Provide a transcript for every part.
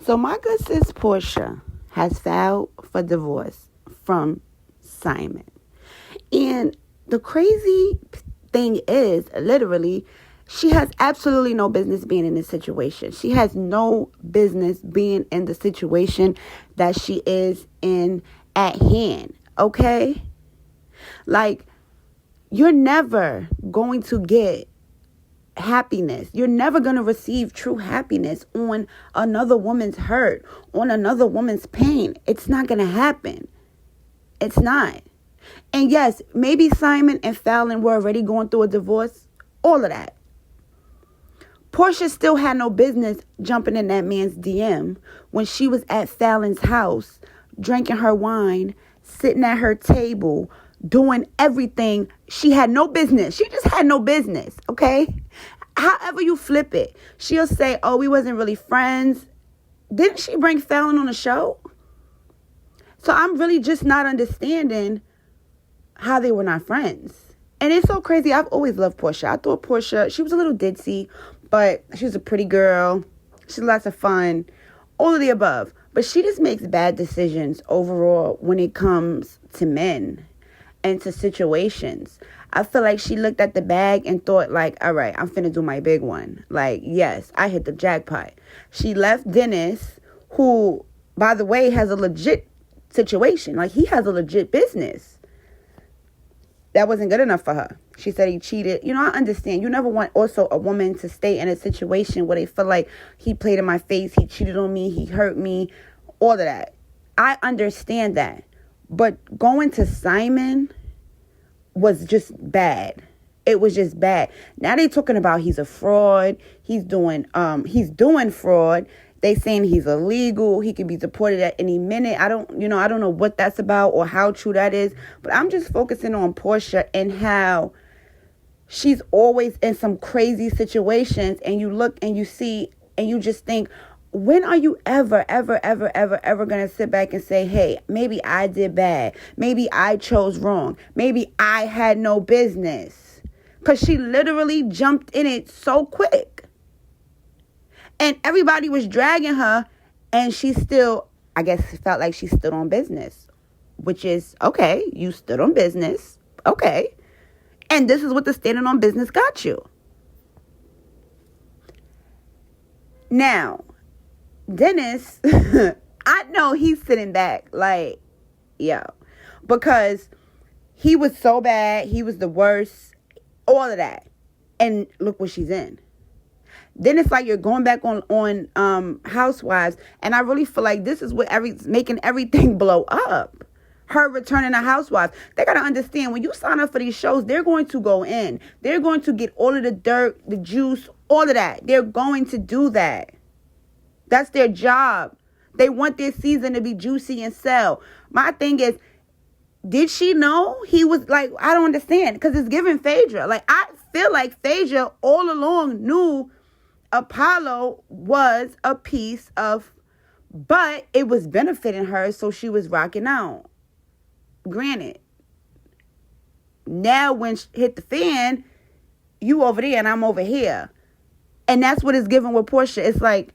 So my good sis Porsha has filed for divorce from Simon. And the crazy thing is, literally, she has absolutely no business being in this situation. She has no business being in the situation that she is in at hand. Okay? Like, you're never going to get happiness. You're never going to receive true happiness on another woman's hurt, on another woman's pain. It's not going to happen. It's not. And yes, maybe Simon and Fallon were already going through a divorce. All of that. Porsha still had no business jumping in that man's DM when she was at Fallon's house, drinking her wine, sitting at her table, doing everything. She had no business. She just had no business, okay? However you flip it, she'll say, oh, we wasn't really friends. Didn't she bring Fallon on the show? So I'm really just not understanding how they were not friends. And it's so crazy. I've always loved Porsha. I thought Porsha, she was a little ditzy, but she was a pretty girl. She's lots of fun. All of the above. But she just makes bad decisions overall when it comes to men and to situations. I feel like she looked at the bag and thought like, all right, I'm finna do my big one. Like, yes, I hit the jackpot. She left Dennis, who, by the way, has a legit situation. Like, he has a legit business. That wasn't good enough for her. She said he cheated. You know, I understand. You never want also a woman to stay in a situation where they feel like he played in my face, he cheated on me, he hurt me, all of that. I understand that. But going to Simon was just bad. It was just bad. Now they talking about he's a fraud. He's doing fraud. They saying he's illegal. He could be deported at any minute. I don't know what that's about or how true that is. But I'm just focusing on Porsha and how she's always in some crazy situations. And you look and you see and you just think, when are you ever going to sit back and say, hey, maybe I did bad. Maybe I chose wrong. Maybe I had no business. Because she literally jumped in it so quick. And everybody was dragging her, and she still, I guess, felt like she stood on business. Which is, okay, you stood on business. Okay. And this is what the standing on business got you. Now, Dennis, I know he's sitting back like, yo. Because he was so bad. He was the worst. All of that. And look what she's in. Then it's like you're going back on Housewives. And I really feel like this is what making everything blow up. Her returning to Housewives. They got to understand, when you sign up for these shows, they're going to go in. They're going to get all of the dirt, the juice, all of that. They're going to do that. That's their job. They want their season to be juicy and sell. My thing is, did she know he was like, I don't understand. Because it's giving Phaedra. Like, I feel like Phaedra all along knew Apollo was a piece of, but it was benefiting her, so she was rocking out. Granted, now when she hit the fan, you over there and I'm over here. And that's what it's giving with Porsha. It's like,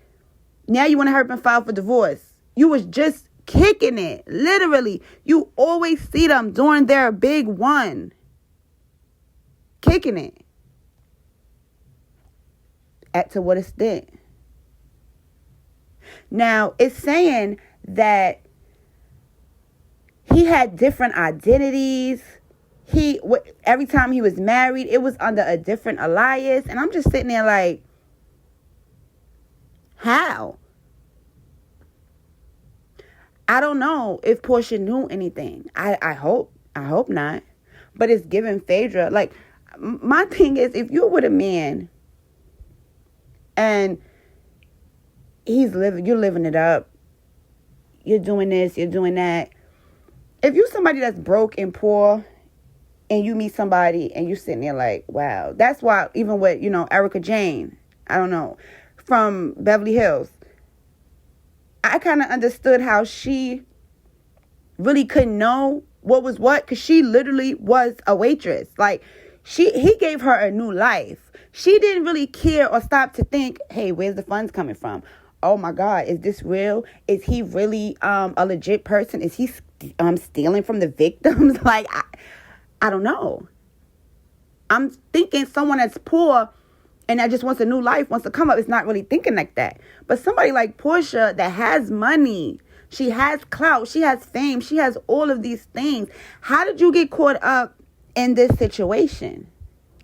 now you want to hurry up and file for divorce. You was just kicking it. Literally. You always see them during their big one. Kicking it. To what extent? Now, it's saying that he had different identities. Every time he was married, it was under a different alias. And I'm just sitting there like, how? I don't know if Porsha knew anything. I hope not. But it's giving Phaedra. Like, my thing is, if you're with a man and you're living it up, you're doing this, you're doing that. If you're somebody that's broke and poor and you meet somebody and you're sitting there like, wow. That's why even with, Erica Jane, I don't know, from Beverly Hills, I kind of understood how she really couldn't know what was what, because she literally was a waitress. Like, he gave her a new life. She didn't really care or stop to think, hey, where's the funds coming from? oh my God, is this real? Is he really a legit person? Is he stealing from the victims? Like, I don't know. I'm thinking someone that's poor and that just wants a new life, wants to come up, is not really thinking like that. But somebody like Porsha that has money, she has clout, she has fame, she has all of these things. How did you get caught up in this situation?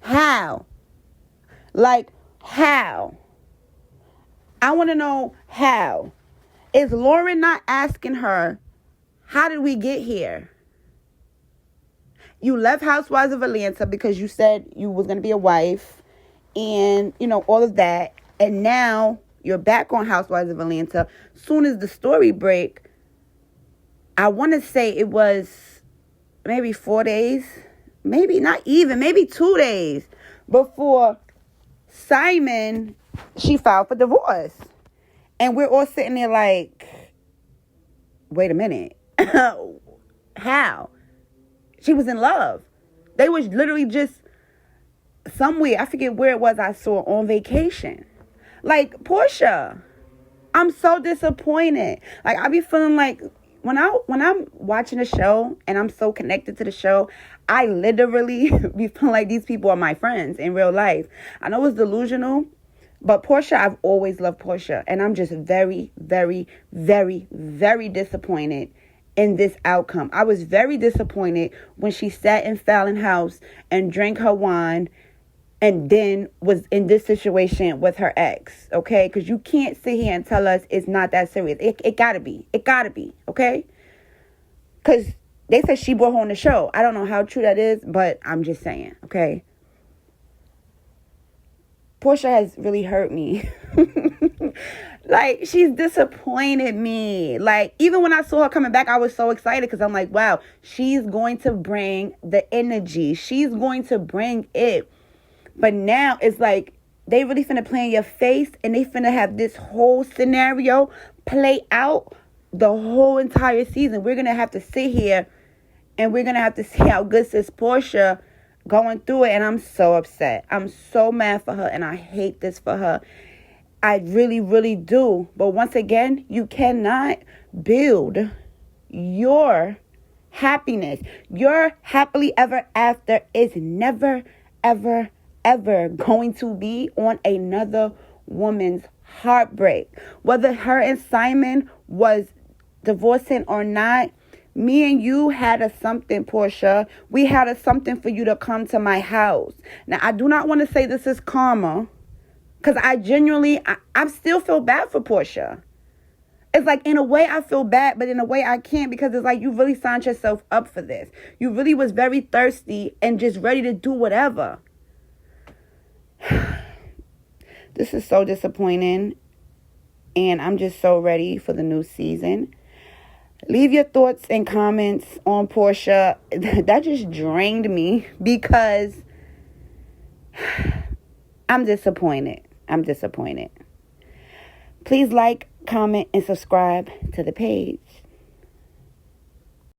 How? Like, how? I want to know how. Is Lauren not asking her, how did we get here? You left Housewives of Atlanta because you said you was going to be a wife and, all of that. And now you're back on Housewives of Atlanta. Soon as the story break, I want to say it was maybe 4 days, maybe not even, maybe 2 days before Simon, she filed for divorce. And we're all sitting there like, wait a minute. How? She was in love. They was literally just somewhere, I forget where it was, I saw on vacation. Like, Porsha, I'm so disappointed. Like, I be feeling like when I'm watching a show and I'm so connected to the show, I literally be feeling like these people are my friends in real life. I know it's delusional, but Porsha, I've always loved Porsha. And I'm just very, very, very, very disappointed in this outcome. I was very disappointed when she sat in Fallon House and drank her wine and then was in this situation with her ex, okay? Because you can't sit here and tell us it's not that serious. It gotta be. It gotta be, okay? Because they said she brought her on the show. I don't know how true that is, but I'm just saying, okay? Porsha has really hurt me. Like, she's disappointed me. Like, even when I saw her coming back, I was so excited because I'm like, wow, she's going to bring the energy. She's going to bring it. But now it's like they really finna play in your face and they finna have this whole scenario play out the whole entire season. We're going to have to sit here and we're going to have to see how good sis Porsha going through it. And I'm so upset. I'm so mad for her and I hate this for her. I really, really do. But once again, you cannot build your happiness. Your happily ever after is never, ever, ever going to be on another woman's heartbreak. Whether her and Simon was divorcing or not, me and you had a something, Porsha. We had a something for you to come to my house. Now, I do not want to say this is karma. Because I genuinely, I still feel bad for Porsha. It's like, in a way, I feel bad, but in a way, I can't. Because it's like, you really signed yourself up for this. You really was very thirsty and just ready to do whatever. This is so disappointing. And I'm just so ready for the new season. Leave your thoughts and comments on Porsha. That just drained me because I'm disappointed. I'm disappointed. Please like, comment, and subscribe to the page.